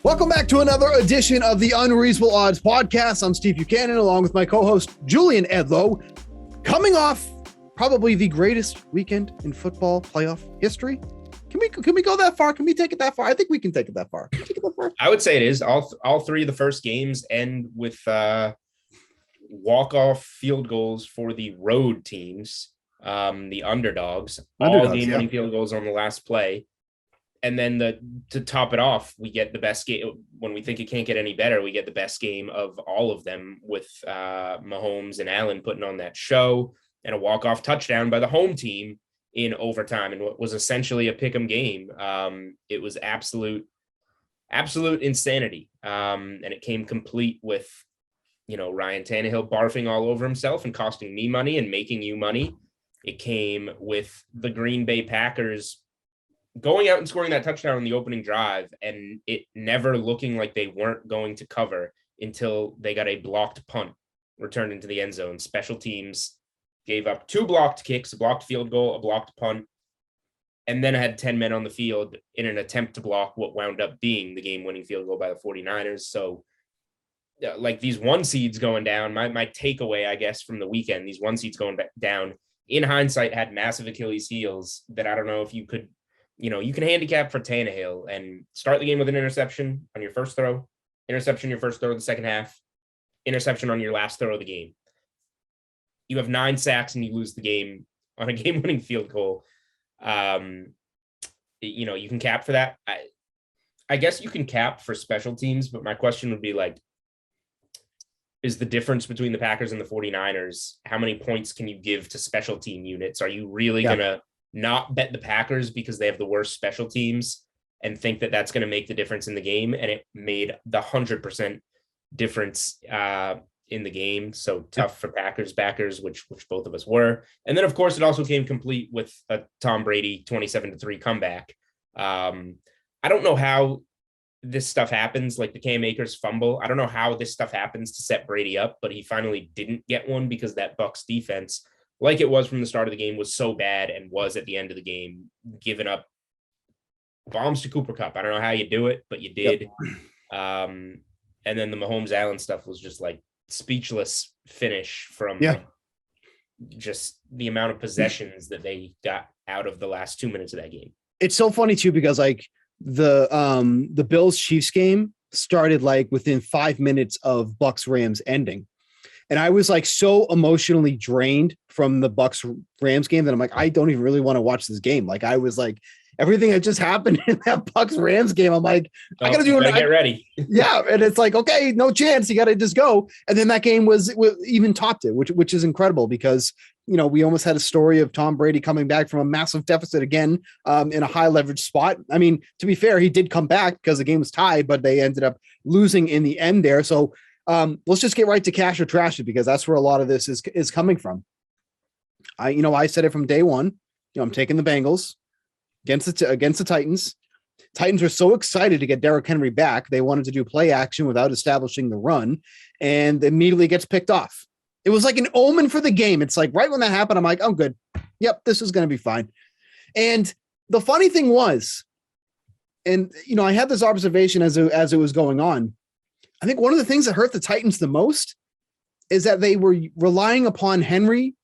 Welcome back to another edition of the Unreasonable Odds podcast. I'm Steve Buchanan, along with my co-host Julian Edlow, coming off probably the greatest weekend in football playoff history. Can we go that far? Can we take it that far? I think we can take it that far. I would say it is. All three of the first games end with walk-off field goals for the road teams, the underdogs. All game-winning field goals on the last play. And then to top it off, we get the best game. When we think it can't get any better, we get the best game of all of them with Mahomes and Allen putting on that show and a walk-off touchdown by the home team in overtime and what was essentially a pick'em game. It was absolute insanity. And it came complete with, Ryan Tannehill barfing all over himself and costing me money and making you money. It came with the Green Bay Packers going out and scoring that touchdown on the opening drive and it never looking like they weren't going to cover until they got a blocked punt returned into the end zone. Special teams gave up 2 blocked kicks, a blocked field goal, a blocked punt, and then had 10 men on the field in an attempt to block what wound up being the game-winning field goal by the 49ers. So like these 1 seeds going down, my takeaway, I guess, from the weekend, these 1 seeds going down in hindsight had massive Achilles heels that I don't know if you could, you can handicap for Tannehill and start the game with an interception on your first throw, interception your first throw of the second half, interception on your last throw of the game. You have 9 sacks and you lose the game on a game-winning field goal. You can cap for that. I guess you can cap for special teams, but my question would be like, is the difference between the Packers and the 49ers, how many points can you give to special team units? Are you really going to not bet the Packers because they have the worst special teams and think that that's going to make the difference in the game? And it made the 100% difference in the game. So tough for Packers backers, which both of us were. And then of course it also came complete with a Tom Brady 27-3 comeback. I don't know how this stuff happens, like the Cam Akers fumble. I don't know how this stuff happens to set Brady up, but he finally didn't get one because that Bucs defense, like it was from the start of the game, was so bad and was at the end of the game giving up bombs to Cooper Kupp. I don't know how you do it, but you did. Yep. And then the Mahomes Allen stuff was just like speechless finish from just the amount of possessions that they got out of the last 2 minutes of that game. It's so funny too, because like the Bills Chiefs game started like within 5 minutes of Bucs Rams ending. And I was like so emotionally drained from the Bucs Rams game that I'm like, I don't even really want to watch this game. Like I was like, everything that just happened in that Bucs Rams game, I'm like, I gotta get ready. Yeah. And it's like, okay, no chance. You got to just go. And then that game was even topped it, which is incredible because, we almost had a story of Tom Brady coming back from a massive deficit again in a high leverage spot. I mean, to be fair, he did come back because the game was tied, but they ended up losing in the end there. So let's just get right to cash or trash it, because that's where a lot of this is coming from. I said it from day one, I'm taking the Bengals against the Titans. Titans were so excited to get Derrick Henry back. They wanted to do play action without establishing the run, and immediately gets picked off. It was like an omen for the game. It's like right when that happened, I'm like, I'm good. Yep, this is going to be fine. And the funny thing was, and I had this observation as it was going on. I think one of the things that hurt the Titans the most is that they were relying upon Henry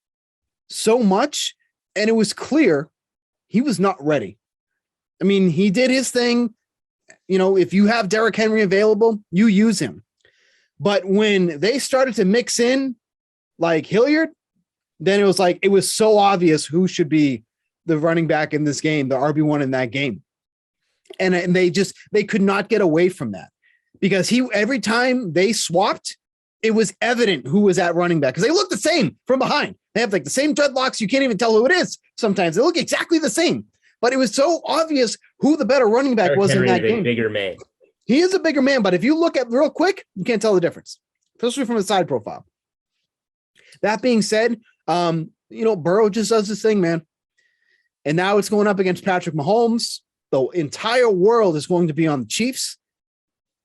so much, and it was clear he was not ready. I mean, he did his thing. If you have Derrick Henry available, you use him. But when they started to mix in like Hilliard, then it was so obvious who should be the running back in this game, the RB1 in that game. And they could not get away from that, because every time they swapped, it was evident who was at running back, because they look the same from behind. They have like the same dreadlocks. You can't even tell who it is. Sometimes they look exactly the same, but it was so obvious who the better running back was in that game. Bigger man. He is a bigger man, but if you look at real quick, you can't tell the difference, especially from the side profile. That being said, Burrow just does this thing, man. And now it's going up against Patrick Mahomes. The entire world is going to be on the Chiefs.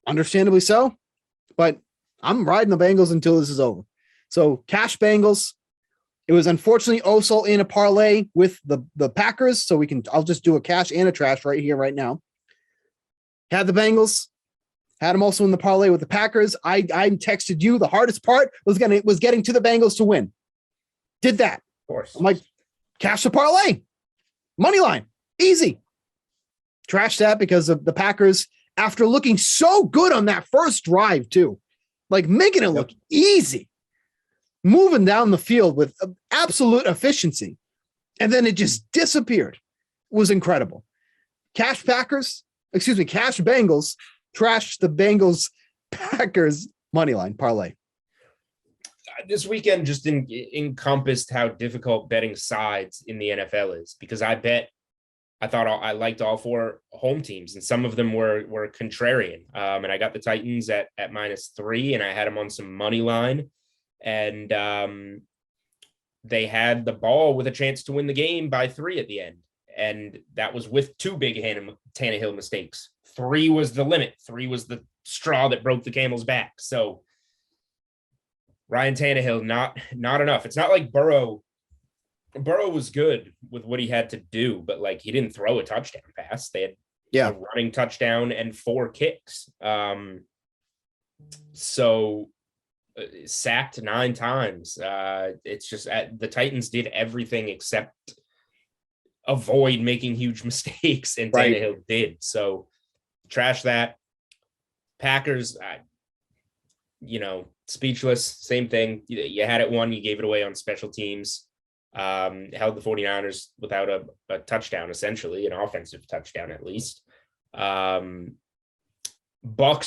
Understandably so, but I'm riding the Bengals until this is over. So cash Bengals. It was unfortunately also in a parlay with the Packers. So I'll just do a cash and a trash right here, right now. Had the Bengals. Had him also in the parlay with the Packers. I texted you. The hardest part was getting to the Bengals to win. Did that. Of course. I'm like, cash the parlay. Money line. Easy. Trash that because of the Packers, after looking so good on that first drive, too. Like making it look easy. Moving down the field with absolute efficiency. And then it just disappeared. It was incredible. Cash Bengals trashed the Bengals Packers money line parlay. This weekend just encompassed how difficult betting sides in the NFL is, because I liked all 4 home teams, and some of them were contrarian. And I got the Titans at -3, and I had them on some money line, and they had the ball with a chance to win the game by 3 at the end. And that was with 2 big Tannehill mistakes. 3 was the limit. 3 was the straw that broke the camel's back. So Ryan Tannehill, not enough. It's not like Burrow. Burrow was good with what he had to do, but like he didn't throw a touchdown pass. They had a running touchdown and 4 kicks. So sacked 9 times. It's just the Titans did everything except avoid making huge mistakes, and Tannehill did. So trash that. Packers, speechless. Same thing. You had it won, you gave it away on special teams. Held the 49ers without a touchdown, essentially, an offensive touchdown at least. Bucks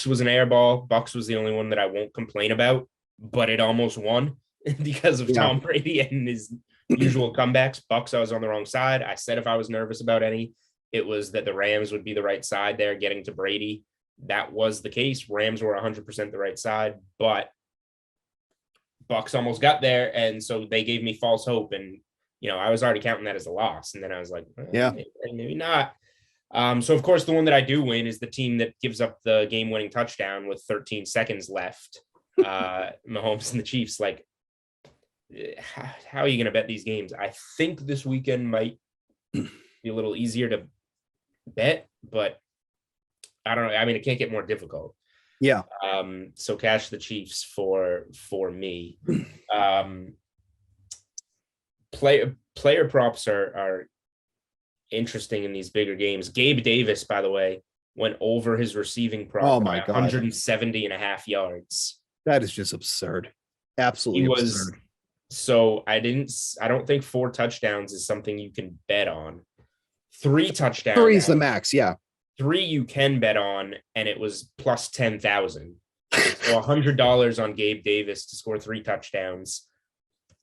was an air ball. Bucks was the only one that I won't complain about, but it almost won because of Tom Brady and his usual comebacks. Bucks, I was on the wrong side. I said if I was nervous about any, it was that the Rams would be the right side there getting to Brady. That was the case. Rams were 100% the right side, but Bucks almost got there, and so they gave me false hope, and I was already counting that as a loss, and then I was like, maybe not. So of course the one that I do win is the team that gives up the game-winning touchdown with 13 seconds left. Mahomes and the Chiefs. Like, how are you going to bet these games? I think this weekend might be a little easier to bet, but I don't know. I mean, it can't get more difficult. Yeah. So cash the Chiefs for me. Player props are interesting in these bigger games. Gabe Davis, by the way, went over his receiving prop by 170.5 yards. That is just absurd. Absolutely absurd. So I don't think 4 touchdowns is something you can bet on. 3 touchdowns. 3 is the max. Yeah. 3 you can bet on, and it was plus 10,000. So $100 on Gabe Davis to score 3 touchdowns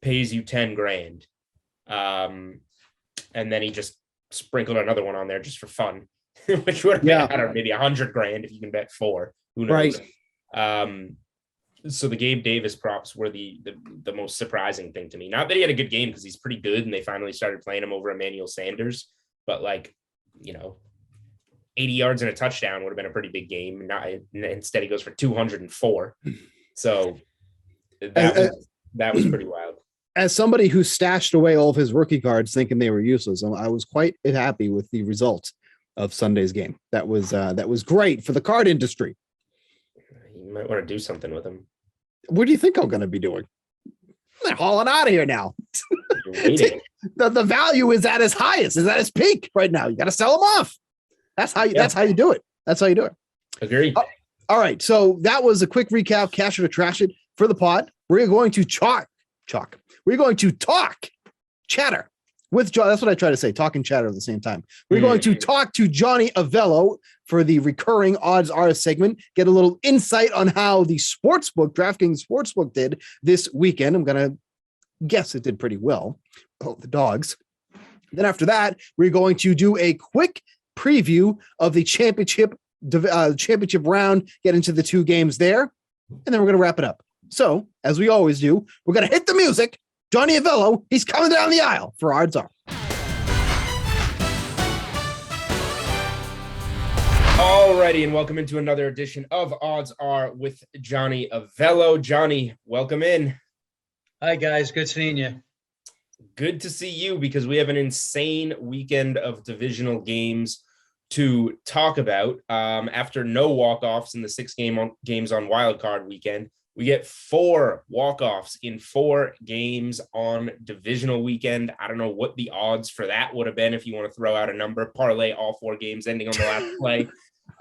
pays you 10 grand. And then he just sprinkled another one on there just for fun, which would have been, I don't know, maybe 100 grand if you can bet 4. Who knows? Right. So the Gabe Davis props were the most surprising thing to me. Not that he had a good game, because he's pretty good, and they finally started playing him over Emmanuel Sanders, but 80 yards and a touchdown would have been a pretty big game. Instead, he goes for 204. So that was pretty wild. As somebody who stashed away all of his rookie cards thinking they were useless, I was quite happy with the result of Sunday's game. That was great for the card industry. You might want to do something with them. What do you think I'm going to be doing? I'm hauling out of here now. The value is at its highest, is at its peak right now. You got to sell them off. That's how you do it. That's how you do it. Agreed. All right. So that was a quick recap, cash it or trash it for the pod. We're going to chalk. We're going to talk chatter with John. That's what I try to say. Talk and chatter at the same time. We're going to talk to Johnny Avello for the recurring odds are segment, get a little insight on how the sportsbook, DraftKings Sportsbook, did this weekend. I'm going to guess it did pretty well. Oh, the dogs. Then after that, we're going to do a quick preview of the championship round, get into the 2 games there, and then we're going to wrap it up. So, as we always do, we're going to hit the music. Johnny Avello, he's coming down the aisle for Odds Are. Alrighty, and welcome into another edition of Odds Are with Johnny Avello. Johnny, welcome in. Hi, guys. Good seeing you. Good to see you, because we have an insane weekend of divisional games. to talk about. After no walk-offs in the games on Wild Card weekend, we get 4 walk-offs in 4 games on divisional weekend. I don't know what the odds for that would have been if you want to throw out a number, parlay all 4 games ending on the last play.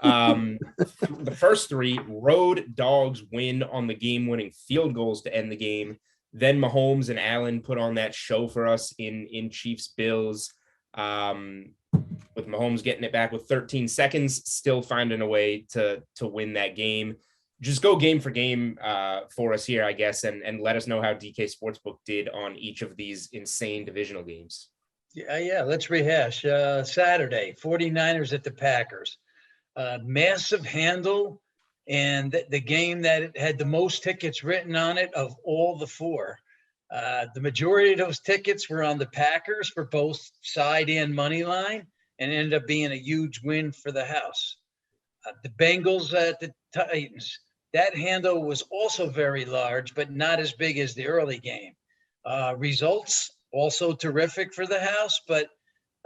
The first 3 road dogs win on the game-winning field goals to end the game. Then Mahomes and Allen put on that show for us in Chiefs Bills, with Mahomes getting it back with 13 seconds, still finding a way to win that game. Just go game for game for us here, I guess, and let us know how DK Sportsbook did on each of these insane divisional games. Yeah, let's rehash. Saturday, 49ers at the Packers. Massive handle, and the game that had the most tickets written on it of all the 4. The majority of those tickets were on the Packers for both side and money line, and ended up being a huge win for the house. The Bengals at the Titans. That handle was also very large, but not as big as the early game. Results also terrific for the house, but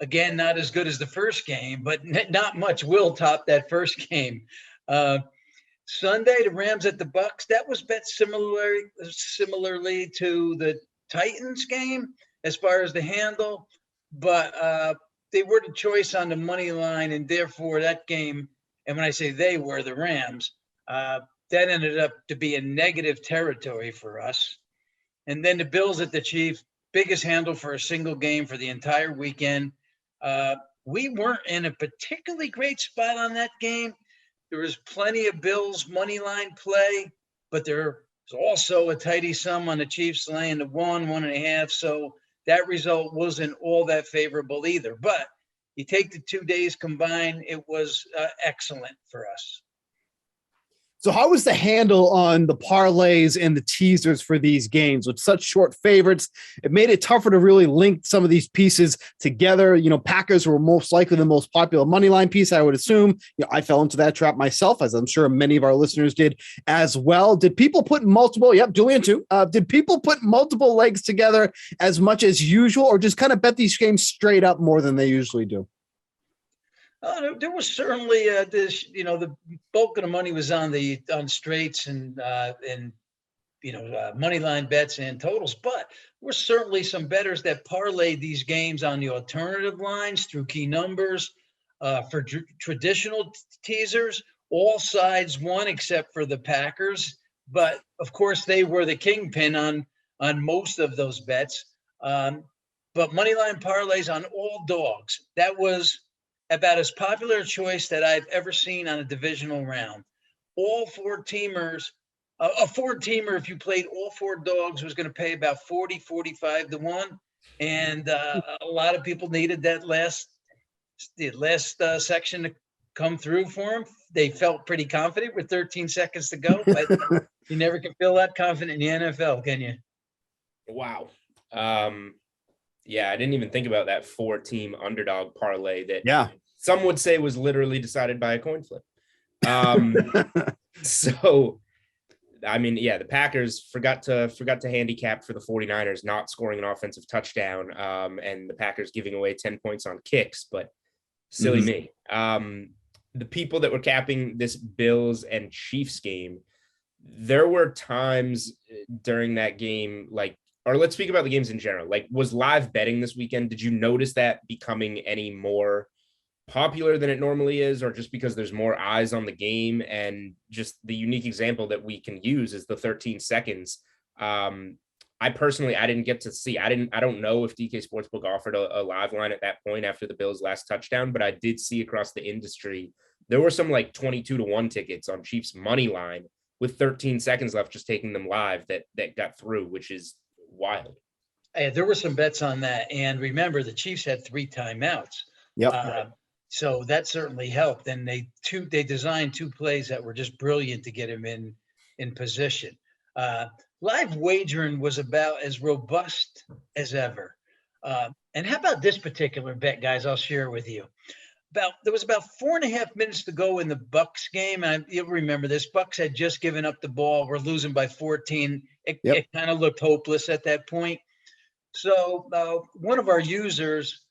again, not as good as the first game, but not much will top that first game. Sunday, the Rams at the Bucks. That was bet similarly to the Titans game as far as the handle, but they were the choice on the money line, and therefore that game, and when I say they were, the Rams, that ended up to be a negative territory for us. And then the Bills at the Chiefs, biggest handle for a single game for the entire weekend. We weren't in a particularly great spot on that game. There was plenty of Bills money line play, but there was also a tidy sum on the Chiefs laying the 1.5. So that result wasn't all that favorable either. But you take the 2 days combined, it was excellent for us. So how was the handle on the parlays and the teasers for these games with such short favorites? It made it tougher to really link some of these pieces together. Packers were most likely the most popular money line piece, I would assume. I fell into that trap myself, as I'm sure many of our listeners did as well. Did people put multiple, Julian too, did people put multiple legs together as much as usual, or just kind of bet these games straight up more than they usually do? There was certainly the bulk of the money was on straights and money line bets and totals, but there were certainly some bettors that parlayed these games on the alternative lines through key numbers. For traditional teasers, all sides won except for the Packers, but of course they were the kingpin on most of those bets. But money line parlays on all dogs, that was about as popular a choice that I've ever seen on a divisional round. All 4 teamers, a 4-teamer, if you played all 4 dogs, was going to pay about 40-45 to 1. And a lot of people needed that last section to come through for them. They felt pretty confident with 13 seconds to go, but you never can feel that confident in the NFL, can you? Wow. Yeah, I didn't even think about that 4-team underdog parlay that some would say was literally decided by a coin flip. So, I mean, the Packers forgot to handicap for the 49ers not scoring an offensive touchdown, and the Packers giving away 10 points on kicks, but silly me. The people that were capping this Bills and Chiefs game, there were times during that game, or let's speak about the games in general. Was live betting this weekend, did you notice that becoming any more popular than it normally is, or just because there's more eyes on the game? And just the unique example that we can use is the 13 seconds. I didn't get to see. I don't know if DK Sportsbook offered a live line at that point after the Bills' last touchdown, but I did see across the industry there were some 22 to 1 tickets on Chiefs money line with 13 seconds left, just taking them live that got through, which is wild. There were some bets on that, and remember the Chiefs had 3 timeouts. So that certainly helped. And they designed 2 plays that were just brilliant to get him in position. Live wagering was about as robust as ever. And how about this particular bet, guys? I'll share with you. There was about 4.5 minutes to go in the Bucks game. And you'll remember this. Bucks had just given up the ball. We're losing by 14. It kind of looked hopeless at that point. So one of our users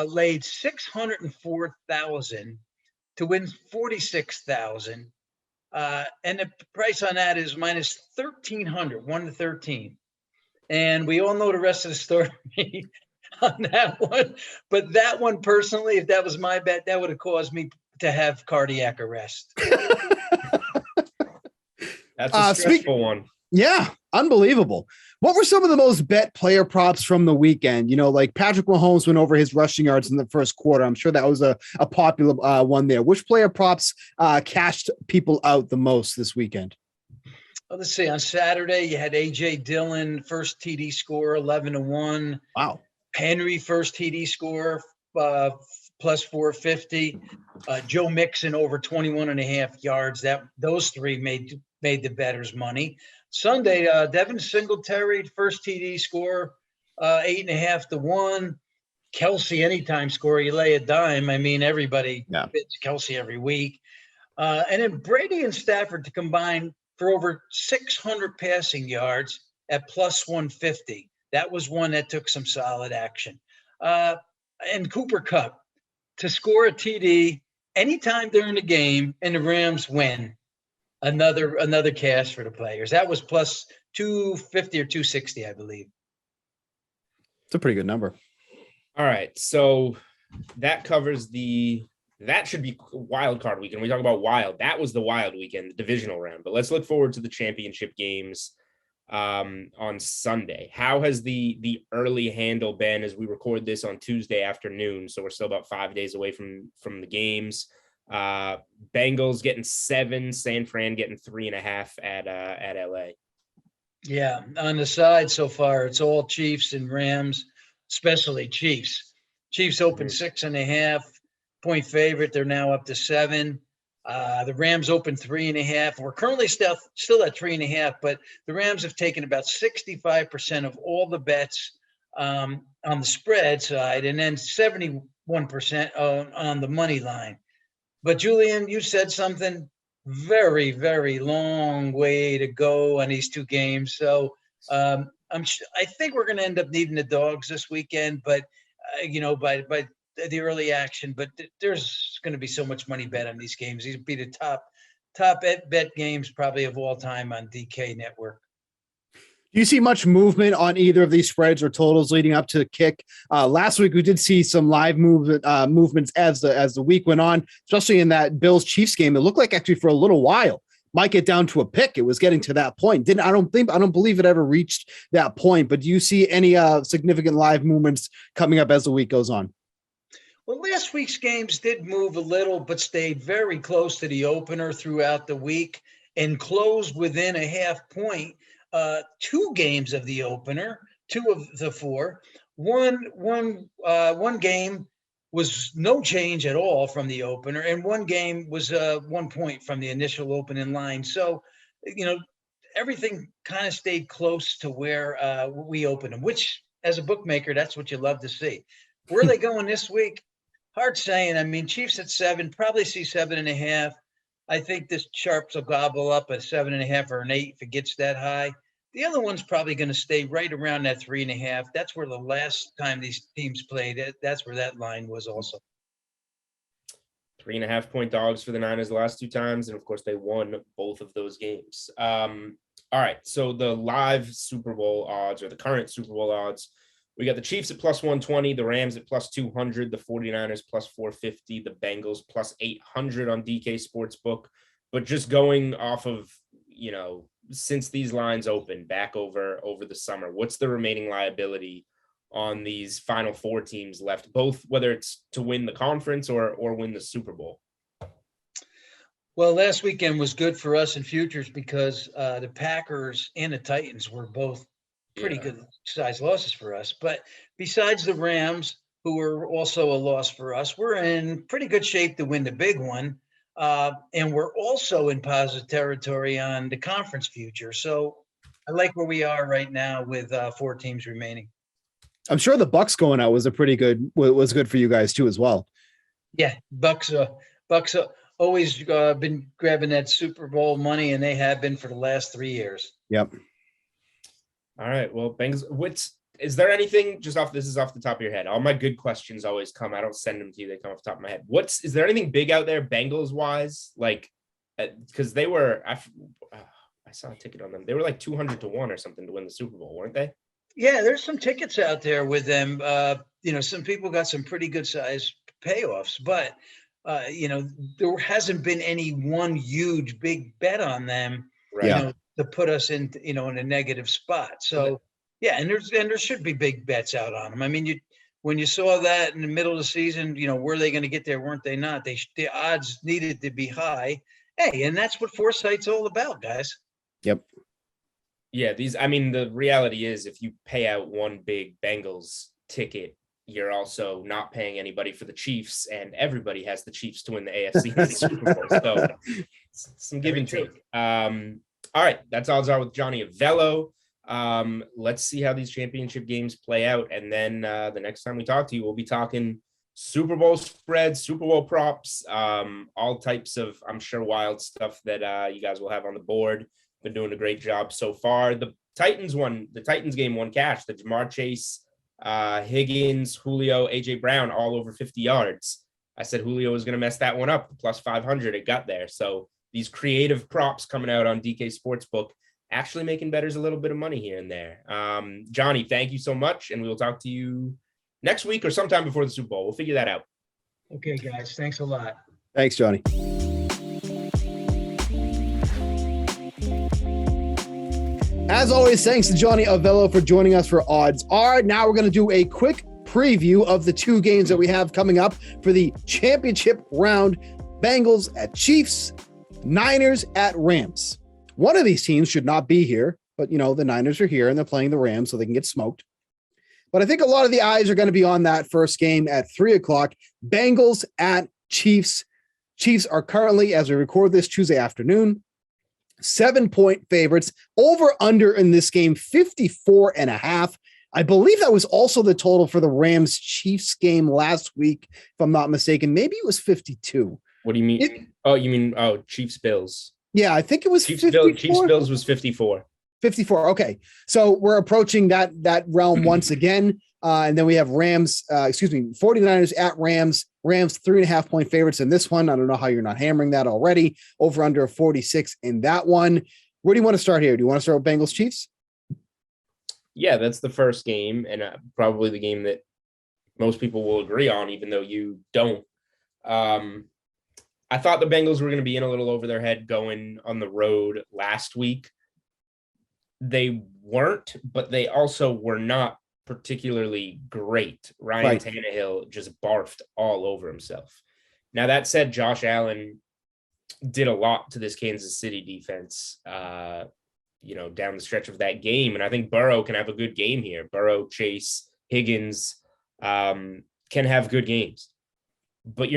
laid $604,000 to win 46,000. And the price on that is minus 1,300, 1 to 13. And we all know the rest of the story on that one. But that one personally, if that was my bet, that would have caused me to have cardiac arrest. That's a stressful one. Yeah, unbelievable. What were some of the most bet player props from the weekend? You know, like Patrick Mahomes went over his rushing yards in the first quarter. I'm sure that was a popular one there. Which player props cashed people out the most this weekend? Well, let's see. On Saturday, you had A.J. Dillon, first TD score, 11-1. Wow. Henry, first TD score, plus 450. Joe Mixon over 21.5 yards. Those three made the bettors money. Sunday, Devin Singletary, first TD score, 8.5 to 1. Kelsey, anytime score, you lay a dime. I mean, everybody bets Kelsey every week. And then Brady and Stafford to combine for over 600 passing yards at plus 150. That was one that took some solid action. And Cooper Kupp to score a TD anytime during the game and the Rams win. Another cash for the players. That was plus 250 or 260, I believe. It's a pretty good number. All right. So that covers that should be wild card weekend. We talk about wild. That was the wild weekend, the divisional round. But let's look forward to the championship games on Sunday. How has the early handle been as we record this on Tuesday afternoon? So we're still about 5 days away from the games. Bengals getting 7, San Fran getting 3.5 at LA. Yeah, on the side so far, it's all Chiefs and Rams, especially Chiefs. Chiefs open 6.5 point favorite. They're now up to 7. The Rams open 3.5. We're currently still at 3.5, but the Rams have taken about 65% of all the bets on the spread side, and then 71% on the money line. But Julian, you said something, very, very long way to go on these two games. So I think we're going to end up needing the dogs this weekend, but by the early action. But there's going to be so much money bet on these games. These will be the top bet games probably of all time on DK Network. Do you see much movement on either of these spreads or totals leading up to the kick? Last week, we did see some live movements as the week went on, especially in that Bills-Chiefs game. It looked like actually for a little while might get down to a pick. It was getting to that point. I don't believe it ever reached that point. But do you see any significant live movements coming up as the week goes on? Well, last week's games did move a little, but stayed very close to the opener throughout the week and closed within a half point. 2 games of the opener, 2 of the 4. One game was no change at all from the opener, and one game was 1 point from the initial opening line. So, everything kind of stayed close to where we opened them, which as a bookmaker, that's what you love to see. Where are they going this week? Hard saying. I mean, Chiefs at 7, probably see 7.5. I think this Sharps will gobble up a 7.5 or an 8 if it gets that high. The other one's probably going to stay right around that 3.5. That's where the last time these teams played, that's where that line was also. 3.5 point dogs for the Niners the last 2 times. And of course, they won both of those games. All right. So the live Super Bowl odds, or the current Super Bowl odds, we got the Chiefs at plus 120, the Rams at plus 200, the 49ers plus 450, the Bengals plus 800 on DK Sportsbook. But just going off of, since these lines opened back over the summer, what's the remaining liability on these final 4 teams left, both whether it's to win the conference or win the Super Bowl? Well, last weekend was good for us in futures because the Packers and the Titans were both pretty good size losses for us. But besides the Rams, who were also a loss for us, we're in pretty good shape to win the big one. And we're also in positive territory on the conference future. So I like where we are right now with 4 teams remaining. I'm sure the Bucks going out was good for you guys too, as well. Yeah. Bucks always been grabbing that Super Bowl money, and they have been for the last 3 years. Yep. All right. Well, Bengals, Is there anything this is off the top of your head? All my good questions always come. I don't send them to you. They come off the top of my head. Is there anything big out there Bengals wise? Like, because they were, I saw a ticket on them. They were like 200 to 1 or something to win the Super Bowl, weren't they? Yeah, there's some tickets out there with them. Some people got some pretty good size payoffs, but there hasn't been any one huge big bet on them, Right. to put us in a negative spot. So yeah, and there should be big bets out on them. I mean, when you saw that in the middle of the season, were they going to get there? Weren't they not? The odds needed to be high. Hey, and that's what foresight's all about, guys. Yep. Yeah, the reality is if you pay out one big Bengals ticket, you're also not paying anybody for the Chiefs, and everybody has the Chiefs to win the AFC and the Super Bowl. So some give and take. All right, that's odds are with Johnny Avello. Let's see how these championship games play out. And then the next time we talk to you, we'll be talking Super Bowl spreads, Super Bowl props, all types of, I'm sure, wild stuff that you guys will have on the board. Been doing a great job so far. The Titans game won cash. The Jamar Chase, Higgins, Julio, AJ Brown, all over 50 yards. I said Julio was going to mess that one up. Plus 500, it got there. So these creative props coming out on DK Sportsbook, actually making bettors a little bit of money here and there. Johnny, thank you so much. And we will talk to you next week or sometime before the Super Bowl. We'll figure that out. Okay, guys. Thanks a lot. Thanks, Johnny. As always, thanks to Johnny Avello for joining us for Odds Are. Now we're going to do a quick preview of the two games that we have coming up for the championship round. Bengals at Chiefs, Niners at Rams. One of these teams should not be here, but the Niners are here and they're playing the Rams so they can get smoked. But I think a lot of the eyes are going to be on that first game at 3:00. Bengals at Chiefs. Chiefs are currently, as we record this Tuesday afternoon, 7-point favorites. Over under in this game, 54.5. I believe that was also the total for the Rams Chiefs game last week, if I'm not mistaken. Maybe it was 52. What do you mean? You mean Chiefs Bills? Yeah, I think it was Chiefs Bills was 54. 54. Okay. So we're approaching that realm once again. And then we have 49ers at Rams. Rams 3.5-point favorites in this one. I don't know how you're not hammering that already. Over under 46 in that one. Where do you want to start here? Do you want to start with Bengals Chiefs? Yeah, that's the first game, and probably the game that most people will agree on, even though you don't. I thought the Bengals were going to be in a little over their head going on the road last week. They weren't, but they also were not particularly great. Ryan Tannehill just barfed all over himself. Now, that said, Josh Allen did a lot to this Kansas City defense, down the stretch of that game. And I think Burrow can have a good game here. Burrow, Chase, Higgins can have good games. But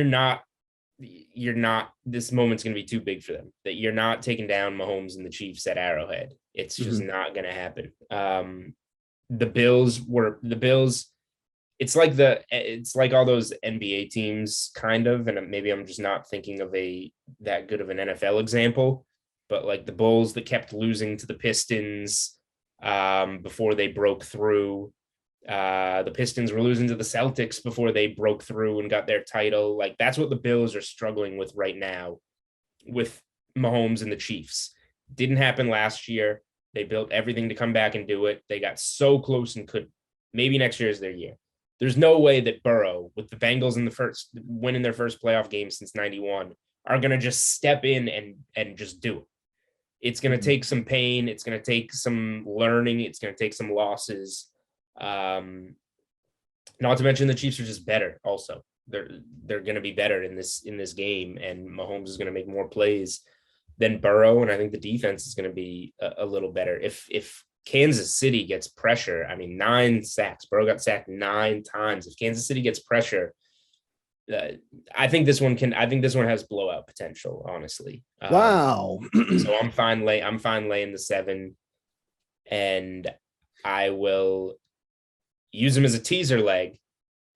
this moment's going to be too big for them. That you're not taking down Mahomes and the Chiefs at Arrowhead. It's just not going to happen. The Bills, it's like all those NBA teams kind of, and maybe I'm just not thinking of that good of an NFL example, but like the Bulls that kept losing to the Pistons before they broke through. The Pistons were losing to the Celtics before they broke through and got their title. Like, that's what the Bills are struggling with right now with Mahomes and the Chiefs. Didn't happen last year. They built everything to come back and do it. They got so close and could. Maybe next year is their year. There's no way that Burrow, with the Bengals winning their first playoff game since 91, are going to just step in and just do it. It's going to take some pain. It's going to take some learning. It's going to take some losses. Not to mention the Chiefs are just better. Also, they're going to be better in this game, and Mahomes is going to make more plays than Burrow, and I think the defense is going to be a little better. If Kansas City gets pressure, 9 sacks. Burrow got sacked 9 times. If Kansas City gets pressure, I think this one has blowout potential. Honestly, wow. So I'm fine laying the 7, and I will use them as a teaser leg.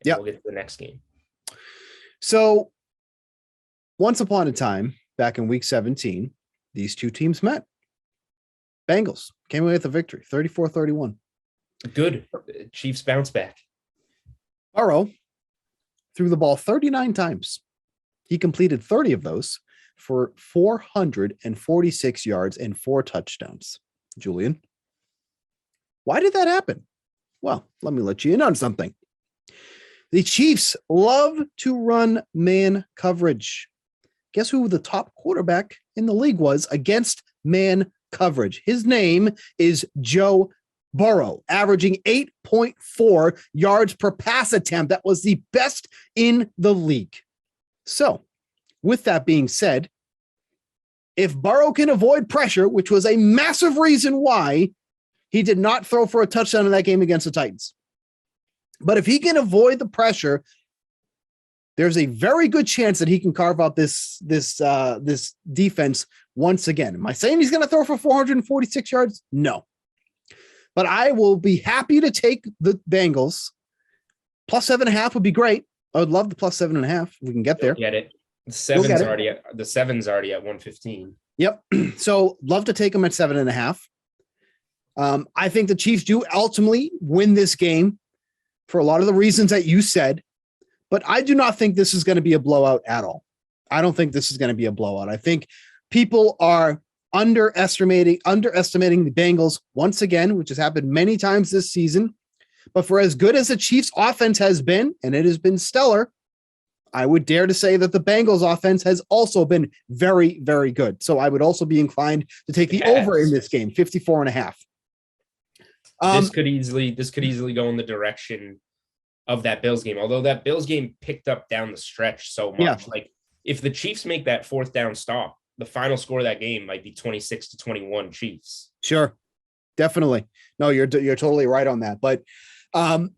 Yeah, we'll get to the next game. So, once upon a time, back in week 17, these two teams met. Bengals came away with a victory, 34-31. Good. Chiefs bounce back. Burrow threw the ball 39 times. He completed 30 of those for 446 yards and 4 touchdowns. Julian, why did that happen? Well, let me let you in on something. The Chiefs love to run man coverage. Guess who the top quarterback in the league was against man coverage? His name is Joe Burrow, averaging 8.4 yards per pass attempt. That was the best in the league. So, with that being said, if Burrow can avoid pressure, which was a massive reason why he did not throw for a touchdown in that game against the Titans, but if he can avoid the pressure, there's a very good chance that he can carve out this defense once again. Am I saying he's going to throw for 446 yards? No. But I will be happy to take the Bengals. Plus 7.5 would be great. I would love the plus 7.5 if we can get there. Get it. The seven's already at 115. Yep. So love to take them at 7.5. I think the Chiefs do ultimately win this game for a lot of the reasons that you said, but I do not think this is going to be a blowout at all. I don't think this is going to be a blowout. I think people are underestimating the Bengals once again, which has happened many times this season. But for as good as the Chiefs offense has been, and it has been stellar, I would dare to say that the Bengals offense has also been very, very good. So I would also be inclined to take the over in this game, 54.5. This could easily go in the direction of that Bills game. Although that Bills game picked up down the stretch so much. Yeah. Like if the Chiefs make that fourth down stop, the final score of that game might be 26-21 Chiefs. Sure. Definitely. No, you're totally right on that. But, even,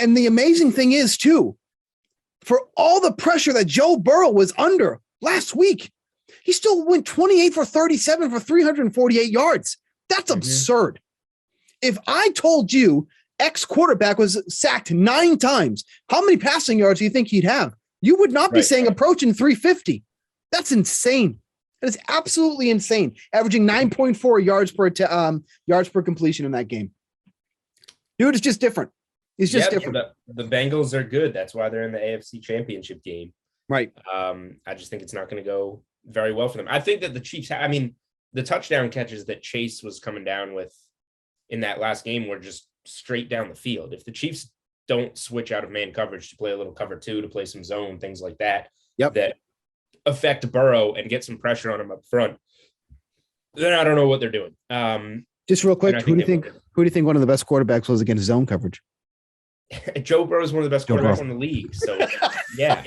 and the amazing thing is too, for all the pressure that Joe Burrow was under last week, he still went 28 for 37 for 348 yards. That's absurd. If I told you X quarterback was sacked 9 times, how many passing yards do you think he'd have? You would not be saying approaching 350. That's insane. That is absolutely insane. Averaging 9.4 yards per completion in that game. Dude is just different. He's just different. The Bengals are good. That's why they're in the AFC Championship game. Right. I just think it's not going to go very well for them. I think that the Chiefs, the touchdown catches that Chase was coming down with in that last game were just straight down the field. If the Chiefs don't switch out of man coverage to play a little cover 2, to play some zone, things like that, that affect Burrow and get some pressure on him up front, then I don't know what they're doing. Just real quick, who do you think one of the best quarterbacks was against zone coverage? Joe Burrow is one of the best quarterbacks in the league. So yeah.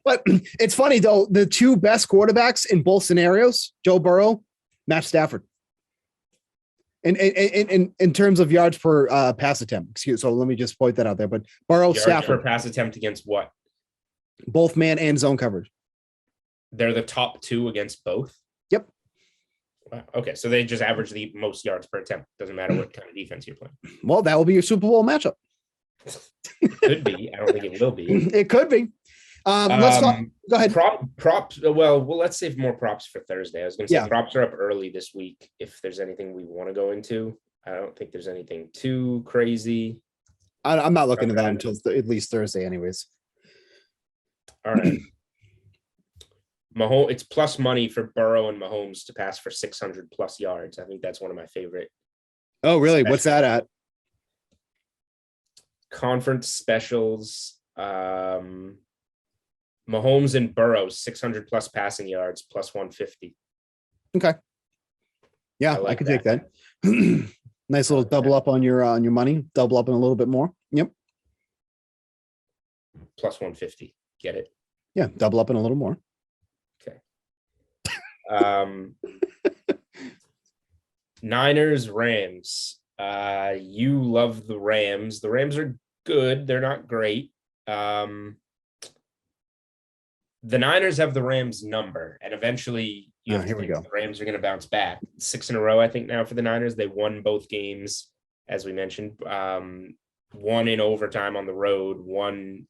But it's funny though, the 2 best quarterbacks in both scenarios, Joe Burrow, Matt Stafford. In terms of yards per pass attempt. So let me just point that out there. But Burrow, yards Stafford per pass attempt against what? Both man and zone coverage. They're the top 2 against both. Yep. Wow. Okay, so they just average the most yards per attempt. Doesn't matter what kind of defense you're playing. Well, that will be your Super Bowl matchup. Could be. I don't think it will be. It could be. Let's talk. Go ahead. Props. Well, let's save more props for Thursday. I was going to say props are up early this week. If there's anything we want to go into, I don't think there's anything too crazy. I'm not looking at that until at least Thursday, anyways. All right. Mahomes, it's plus money for Burrow and Mahomes to pass for 600 plus yards. I think that's one of my favorite. Oh, really? Specials. What's that at? Conference specials. Mahomes and Burrow 600 plus passing yards plus 150. Okay. Yeah, I could take that. Nice little double up on your money. Double up in a little bit more. Yep. Plus 150. Get it? Yeah, double up in a little more. Okay. Niners, Rams. You love the Rams. The Rams are good. They're not great. The Niners have the Rams number, and eventually here we go. The Rams are going to bounce back. 6 in a row, I think, now for the Niners. They won both games, as we mentioned. One in overtime on the road, one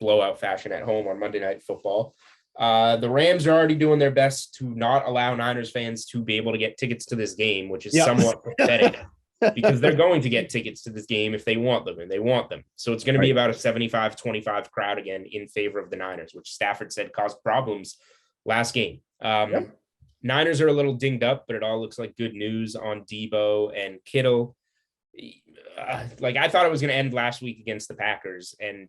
blowout fashion at home on Monday Night Football. The Rams are already doing their best to not allow Niners fans to be able to get tickets to this game, which is somewhat pathetic because they're going to get tickets to this game if they want them, and they want them. So it's going to be about a 75-25 crowd again in favor of the Niners, which Stafford said caused problems last game. Niners are a little dinged up, but it all looks like good news on Debo and Kittle. I thought it was going to end last week against the Packers, and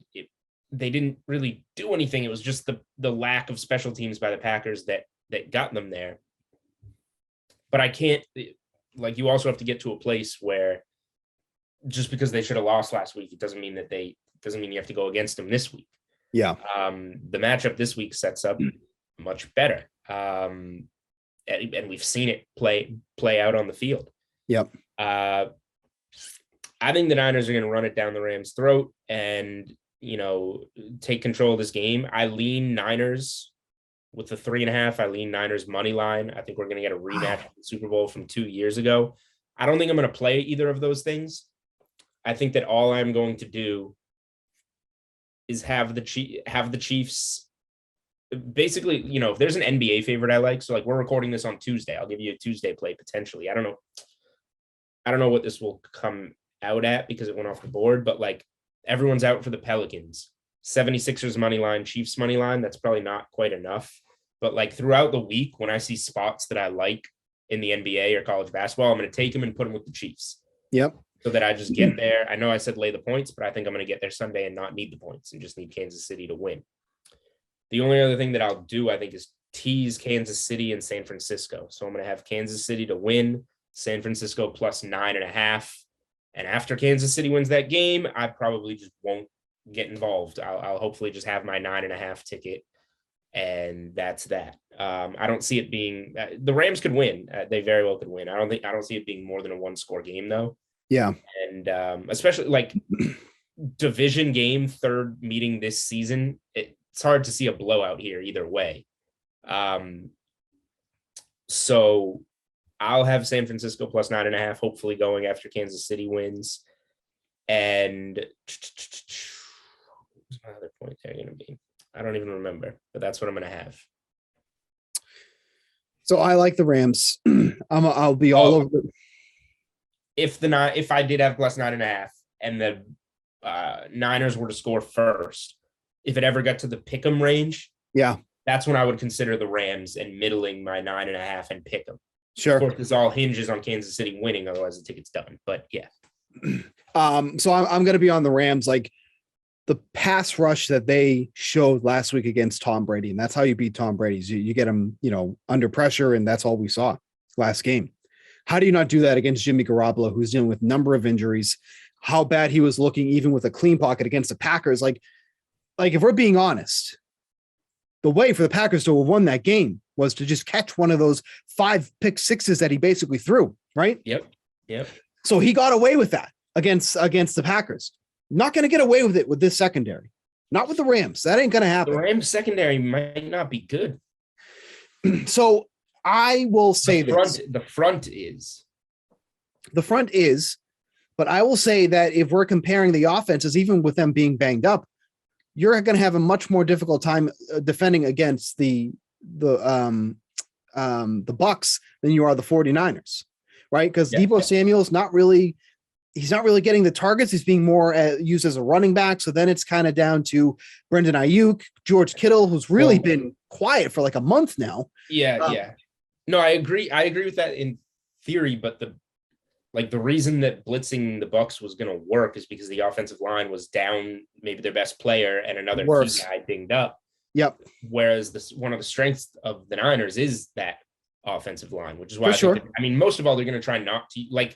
they didn't really do anything. It was just the lack of special teams by the Packers that got them there. But I can't, you also have to get to a place where just because they should have lost last week, it doesn't mean you have to go against them this week. Yeah. The matchup this week sets up much better. And we've seen it play out on the field. Yep. I think the Niners are going to run it down the Rams' throat and, take control of this game. I lean Niners with the 3.5. I lean Niners money line. I think we're going to get a rematch of the Super Bowl from 2 years ago. I don't think I'm going to play either of those things. I think that all I'm going to do is have the Chiefs. Basically, if there's an NBA favorite I like, so we're recording this on Tuesday, I'll give you a Tuesday play potentially. I don't know what this will come out at because it went off the board, but everyone's out for the Pelicans. 76ers money line, Chiefs money line, that's probably not quite enough. But throughout the week, when I see spots that I like in the NBA or college basketball, I'm going to take them and put them with the Chiefs. Yep. So that I just get there. I know I said lay the points, but I think I'm going to get there Sunday and not need the points and just need Kansas City to win. The only other thing that I'll do, I think, is tease Kansas City and San Francisco. So I'm going to have Kansas City to win, San Francisco plus 9.5. And after Kansas City wins that game, I probably just won't get involved. I'll hopefully just have my 9.5 ticket, and that's that. I don't see it being the Rams could win. They very well could win. I don't see it being more than a 1-score game though. Yeah, and especially division game, third meeting this season, it's hard to see a blowout here either way. So I'll have San Francisco plus 9.5, hopefully going after Kansas City wins. And what's my other point there going to be? I don't even remember, but that's what I'm going to have. So I like the Rams. I'll be all over. If I did have plus 9.5 and the Niners were to score first, if it ever got to the pick'em range, that's when I would consider the Rams and middling my 9.5 and pick them. Sure. Of course, this all hinges on Kansas City winning, otherwise the ticket's done. But yeah. So I'm going to be on the Rams. The pass rush that they showed last week against Tom Brady, and that's how you beat Tom Brady. You get him, under pressure, and that's all we saw last game. How do you not do that against Jimmy Garoppolo, who's dealing with a number of injuries? How bad he was looking, even with a clean pocket against the Packers. If we're being honest, the way for the Packers to have won that game was to just catch one of those 5 pick sixes that he basically threw, right? Yep. So he got away with that against the Packers. Not going to get away with it with this secondary. Not with the Rams. That ain't going to happen. The Rams secondary might not be good. So I will say the front is, but I will say that if we're comparing the offenses, even with them being banged up, you're going to have a much more difficult time defending against the Bucks than you are the 49ers, right? Because Deebo Samuel's he's not really getting the targets. He's being more used as a running back. So then it's kind of down to Brendan Ayuk, George Kittle, who's really been quiet for a month now. Yeah. No, I agree. I agree with that in theory, but the reason that blitzing the Bucks was going to work is because the offensive line was down maybe their best player and another key guy dinged up. Yep. Whereas one of the strengths of the Niners is that offensive line, which is why most of all, they're going to try not to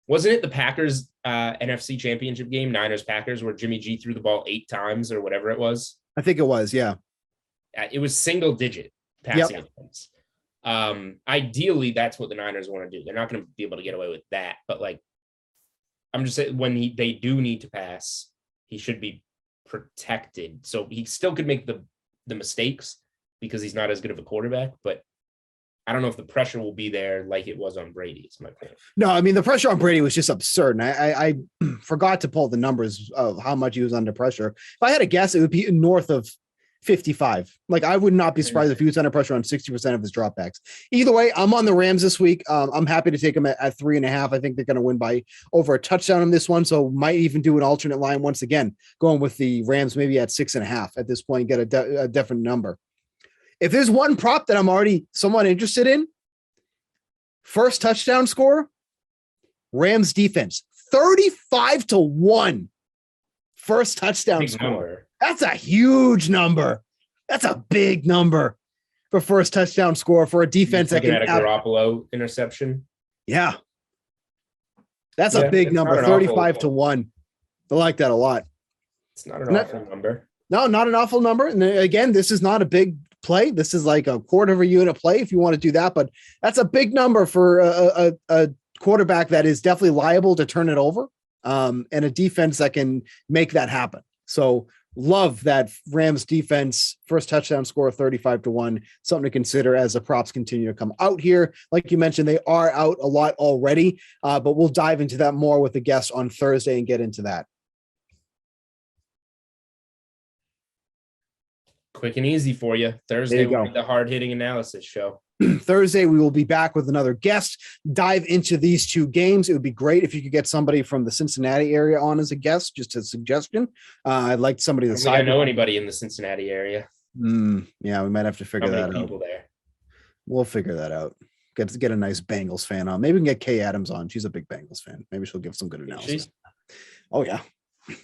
wasn't it the Packers NFC Championship game, Niners Packers, where Jimmy G threw the ball 8 times or whatever it was? I think it was. Yeah. It was single digit passing offense. Ideally, that's what the Niners want to do. They're not going to be able to get away with that, but I'm just saying when they do need to pass, he should be protected. So he still could make the mistakes because he's not as good of a quarterback, but I don't know if the pressure will be there like it was on Brady. It's my point. No, I mean, the pressure on Brady was just absurd. And I forgot to pull the numbers of how much he was under pressure. If I had a guess, it would be north of 55. Like, I would not be surprised if he was under pressure on 60% of his dropbacks. Either way, I'm on the Rams this week. I'm happy to take them at 3.5. I think they're going to win by over a touchdown in this one. So might even do an alternate line once again, going with the Rams maybe at 6.5 at this point, get a different number. If there's one prop that I'm already somewhat interested in, first touchdown score, Rams defense, 35-1. First touchdown Big score. number. That's a huge number. That's a big number for first touchdown score for a defense that can a Garoppolo interception. Yeah. That's a big number, 35-1. I like that a lot. It's not an awful number. No, not an awful number. And again, this is not a big play. This is like a quarter of a unit play if you want to do that, but that's a big number for a quarterback that is definitely liable to turn it over, and a defense that can make that happen. So love that Rams defense first touchdown score 35-1, something to consider as the props continue to come out here. Like you mentioned, they are out a lot already, but we'll dive into that more with the guests on Thursday and get into that. Quick and easy for you. Thursday will be the hard-hitting analysis show. Thursday, we will be back with another guest, dive into these two games. It would be great if you could get somebody from the Cincinnati area on as a guest, just a suggestion. I'd like somebody to I don't know anybody in the Cincinnati area. Yeah, we might have to figure that out. People there. We'll figure that out. Get a nice Bengals fan on. Maybe we can get Kay Adams on. She's a big Bengals fan. Maybe she'll give some good analysis. Oh, yeah.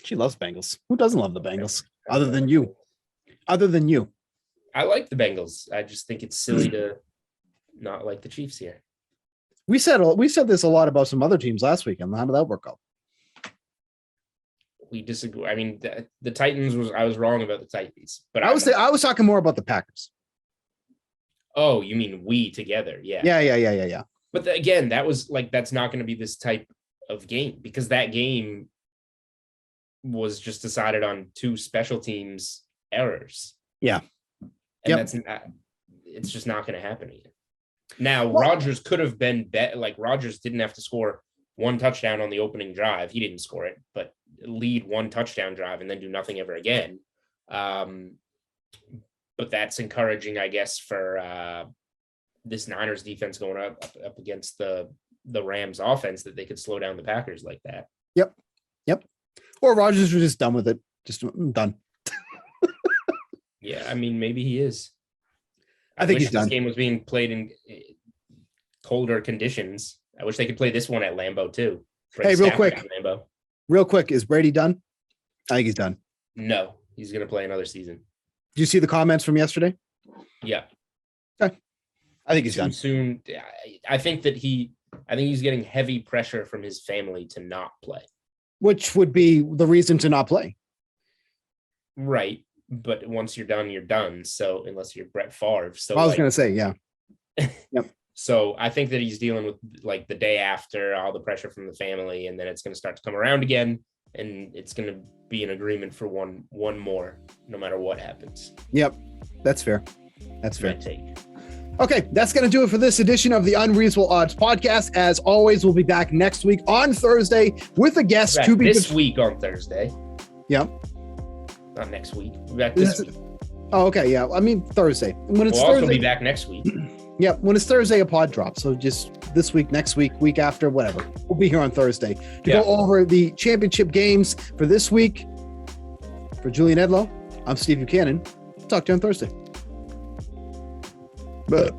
She loves Bengals. Who doesn't love the Bengals other than you? I like the Bengals. I just think it's silly to not like the Chiefs here. We said this a lot about some other teams last weekend. How did that work out? We disagree. I mean, the Titans I was wrong about the Titans, but I was talking more about the Packers. Oh, you mean we together? Yeah. Yeah. But again, that was like, that's not going to be this type of game, because that game was just decided on two special teams errors. Yeah. And that's not, it's just not going to happen again. Now, Rodgers could have been like, Rodgers didn't have to score one touchdown on the opening drive. He didn't score it, but lead one touchdown drive and then do nothing ever again. But that's encouraging, I guess, for this Niners defense going up against the Rams offense, that they could slow down the Packers like that. Yep. Or Rodgers was just done with it. Just done. Yeah, I mean, maybe he is. I think he's done. This game was being played in colder conditions. I wish they could play this one at Lambeau too. Hey, real quick, is Brady done? I think he's done. No, he's going to play another season. Did you see the comments from yesterday? Yeah. Okay. I think he's done soon. I think he's getting heavy pressure from his family to not play, which would be the reason to not play. Right. But once you're done, you're done. So unless you're Brett Favre. So I was going to say, yeah. Yep. So I think that he's dealing with like the day after, all the pressure from the family, and then it's going to start to come around again, and it's going to be an agreement for one more, no matter what happens. Yep. That's fair. Take. Okay, that's going to do it for this edition of the Unreasonable Odds podcast. As always, we'll be back next week on Thursday with a guest to be this week on Thursday. Yep. Not next week. We'll be back this week. Oh, okay. Yeah. I mean, Thursday. When it's we'll Thursday, also be back next week. Yeah. When it's Thursday, a pod drops. So just this week, next week, week after, whatever. We'll be here on Thursday to go over the championship games for this week. For Julian Edlow, I'm Steve Buchanan. Talk to you on Thursday. But